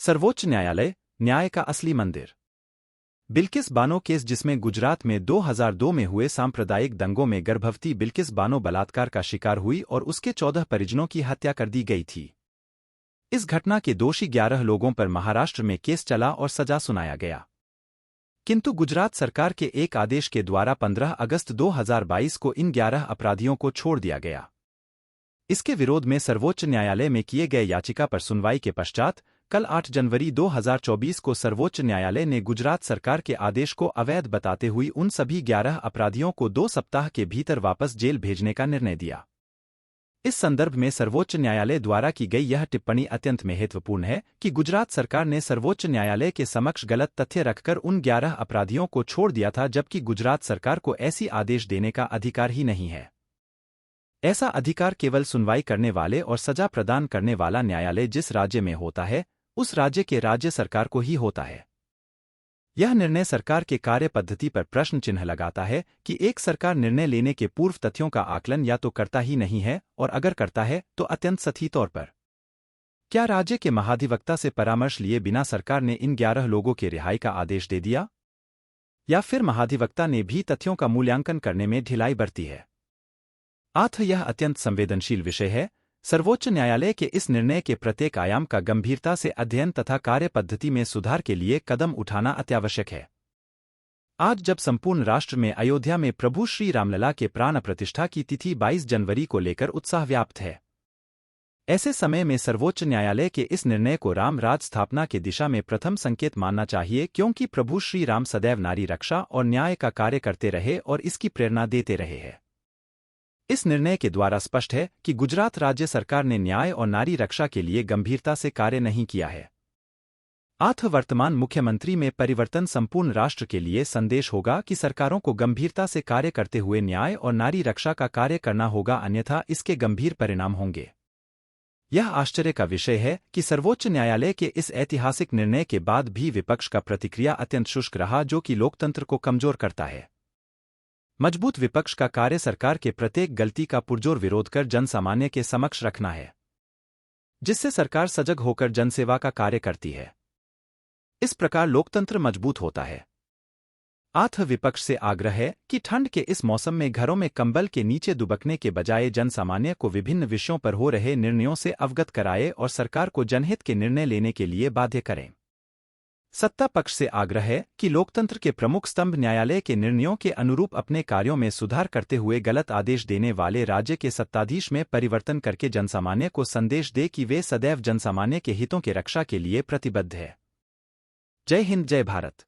सर्वोच्च न्यायालय, न्याय का असली मंदिर। बिल्किस बानो केस, जिसमें गुजरात में 2002 में हुए सांप्रदायिक दंगों में गर्भवती बिल्किस बानो बलात्कार का शिकार हुई और उसके 14 परिजनों की हत्या कर दी गई थी। इस घटना के दोषी 11 लोगों पर महाराष्ट्र में केस चला और सजा सुनाया गया। किंतु गुजरात सरकार के एक आदेश के द्वारा 15 अगस्त 2022 को इन 11 अपराधियों को छोड़ दिया गया। इसके विरोध में सर्वोच्च न्यायालय में किए गए याचिका पर सुनवाई के पश्चात कल 8 जनवरी 2024 को सर्वोच्च न्यायालय ने गुजरात सरकार के आदेश को अवैध बताते हुए उन सभी 11 अपराधियों को 2 सप्ताह के भीतर वापस जेल भेजने का निर्णय दिया। इस संदर्भ में सर्वोच्च न्यायालय द्वारा की गई यह टिप्पणी अत्यंत महत्वपूर्ण है कि गुजरात सरकार ने सर्वोच्च न्यायालय के समक्ष गलत तथ्य रखकर उन 11 अपराधियों को छोड़ दिया था, जबकि गुजरात सरकार को ऐसी आदेश देने का अधिकार ही नहीं है। ऐसा अधिकार केवल सुनवाई करने वाले और सजा प्रदान करने वाला न्यायालय जिस राज्य में होता है, उस राज्य के राज्य सरकार को ही होता है। यह निर्णय सरकार के कार्य पद्धति पर प्रश्न चिन्ह लगाता है कि एक सरकार निर्णय लेने के पूर्व तथ्यों का आकलन या तो करता ही नहीं है, और अगर करता है तो अत्यंत सतही तौर पर। क्या राज्य के महाधिवक्ता से परामर्श लिए बिना सरकार ने इन 11 लोगों के रिहाई का आदेश दे दिया, या फिर महाधिवक्ता ने भी तथ्यों का मूल्यांकन करने में ढिलाई बरती है? यह अत्यंत संवेदनशील विषय है। सर्वोच्च न्यायालय के इस निर्णय के प्रत्येक आयाम का गंभीरता से अध्ययन तथा कार्य पद्धति में सुधार के लिए कदम उठाना अत्यावश्यक है। आज जब संपूर्ण राष्ट्र में अयोध्या में प्रभु श्री रामलला के प्राण प्रतिष्ठा की तिथि 22 जनवरी को लेकर उत्साह व्याप्त है, ऐसे समय में सर्वोच्च न्यायालय के इस निर्णय को राम राज स्थापना के दिशा में प्रथम संकेत मानना चाहिए, क्योंकि प्रभु श्री राम सदैव नारी रक्षा और न्याय का कार्य करते रहे और इसकी प्रेरणा देते रहे हैं। इस निर्णय के द्वारा स्पष्ट है कि गुजरात राज्य सरकार ने न्याय और नारी रक्षा के लिए गंभीरता से कार्य नहीं किया है। वर्तमान मुख्यमंत्री में परिवर्तन संपूर्ण राष्ट्र के लिए संदेश होगा कि सरकारों को गंभीरता से कार्य करते हुए न्याय और नारी रक्षा का कार्य करना होगा, अन्यथा इसके गंभीर परिणाम होंगे। यह आश्चर्य का विषय है कि सर्वोच्च न्यायालय के इस ऐतिहासिक निर्णय के बाद भी विपक्ष का प्रतिक्रिया अत्यंत शुष्क रहा, जो कि लोकतंत्र को कमजोर करता है। मजबूत विपक्ष का कार्य सरकार के प्रत्येक गलती का पुरजोर विरोध कर जनसामान्य के समक्ष रखना है, जिससे सरकार सजग होकर जनसेवा का कार्य करती है। इस प्रकार लोकतंत्र मजबूत होता है। विपक्ष से आग्रह है कि ठंड के इस मौसम में घरों में कंबल के नीचे दुबकने के बजाय जनसामान्य को विभिन्न विषयों पर हो रहे निर्णयों से अवगत कराए और सरकार को जनहित के निर्णय लेने के लिए बाध्य करें। सत्ता पक्ष से आग्रह है कि लोकतंत्र के प्रमुख स्तंभ न्यायालय के निर्णयों के अनुरूप अपने कार्यों में सुधार करते हुए गलत आदेश देने वाले राज्य के सत्ताधीश में परिवर्तन करके जनसामान्य को संदेश दे कि वे सदैव जनसामान्य के हितों की रक्षा के लिए प्रतिबद्ध है। जय हिंद, जय भारत।